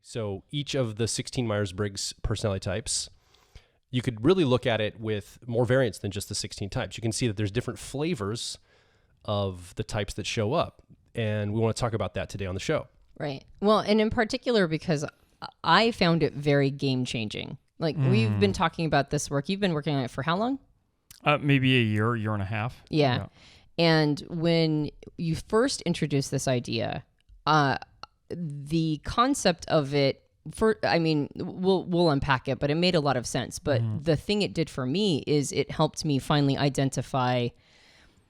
So each of the 16 Myers-Briggs personality types, you could really look at it with more variants than just the 16 types. You can see that there's different flavors of the types that show up. And we want to talk about that today on the show. Right. Well, and in particular, because I found it very game-changing. Like, we've been talking about this work. You've been working on it for how long? Maybe a year and a half. Yeah. And when you first introduced this idea, the concept of it, we'll unpack it, but it made a lot of sense. But the thing it did for me is it helped me finally identify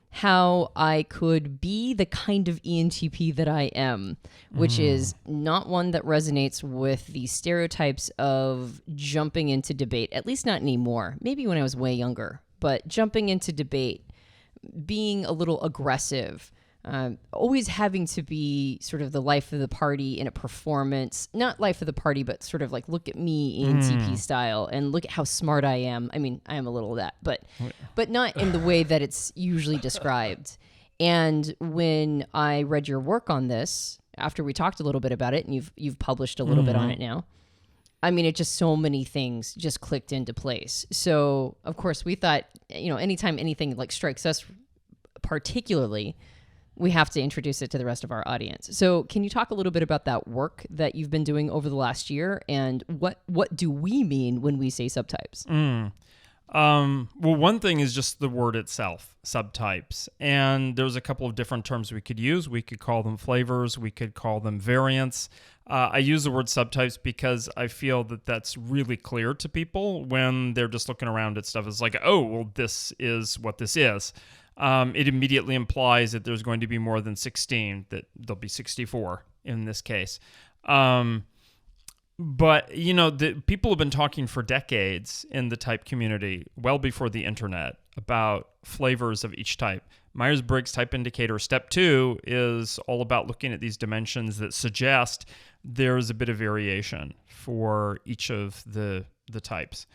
how I could be the kind of ENTP that I am, which is not one that resonates with the stereotypes of jumping into debate, at least not anymore. Maybe when I was way younger, but jumping into debate, being a little aggressive, always having to be sort of the life of the party in a performance, not life of the party, but sort of like, look at me ENTP style and look at how smart I am. I mean, I am a little of that, but not in the way that it's usually described. And when I read your work on this, after we talked a little bit about it, and you've published a little bit on it now, I mean, it just, so many things just clicked into place. So of course we thought, anytime anything like strikes us particularly, we have to introduce it to the rest of our audience. So can you talk a little bit about that work that you've been doing over the last year, and what do we mean when we say subtypes? Well, one thing is just the word itself, subtypes. And there's a couple of different terms we could use. We could call them flavors. We could call them variants. I use the word subtypes because I feel that that's really clear to people when they're just looking around at stuff. It's like, oh, well, this is what this is. It immediately implies that there's going to be more than 16, that there'll be 64 in this case. But, people have been talking for decades in the type community, well before the internet, about flavors of each type. Myers-Briggs Type Indicator Step 2 is all about looking at these dimensions that suggest there's a bit of variation for each of the types.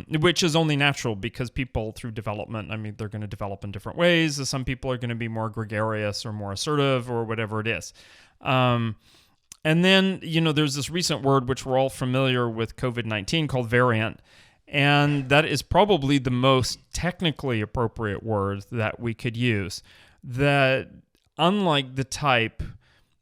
Which is only natural because people through development, they're going to develop in different ways. Some people are going to be more gregarious or more assertive or whatever it is. And then, there's this recent word which we're all familiar with COVID-19 called variant. And that is probably the most technically appropriate word that we could use. That unlike the type,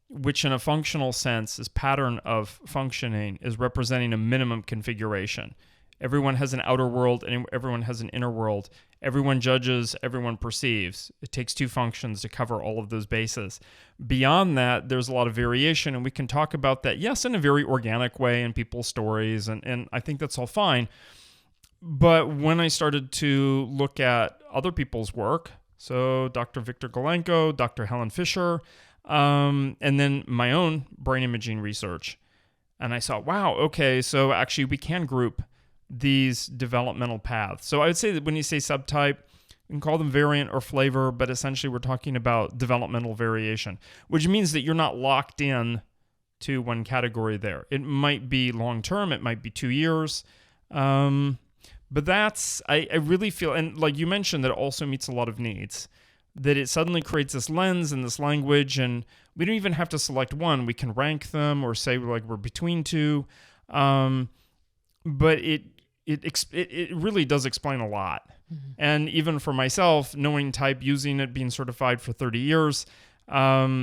which in a functional sense is pattern of functioning, is representing a minimum configuration. Everyone has an outer world and everyone has an inner world. Everyone judges, everyone perceives. It takes two functions to cover all of those bases. Beyond that, there's a lot of variation, and we can talk about that, yes, in a very organic way in people's stories, and I think that's all fine. But when I started to look at other people's work, so Dr. Victor Golenko, Dr. Helen Fisher, and then my own brain imaging research, and I saw, wow, okay, so actually we can group these developmental paths. So I would say that when you say subtype, you can call them variant or flavor, but essentially we're talking about developmental variation, which means that you're not locked in to one category there. It might be long-term, it might be 2 years, but that's, I really feel, and like you mentioned, that it also meets a lot of needs, that it suddenly creates this lens and this language, and we don't even have to select one. We can rank them or say like we're between two, but it really does explain a lot. Mm-hmm. And even for myself, knowing type, using it, being certified for 30 years,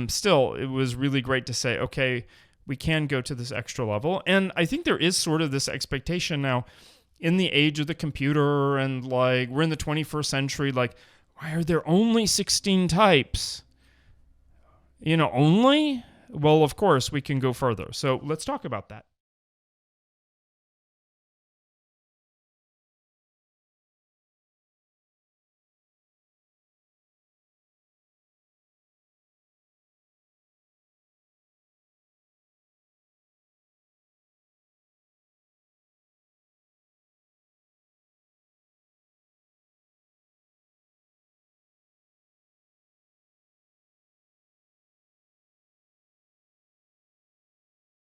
still, it was really great to say, okay, we can go to this extra level. And I think there is sort of this expectation now in the age of the computer, and like we're in the 21st century, like, why are there only 16 types? Only? Well, of course, we can go further. So let's talk about that.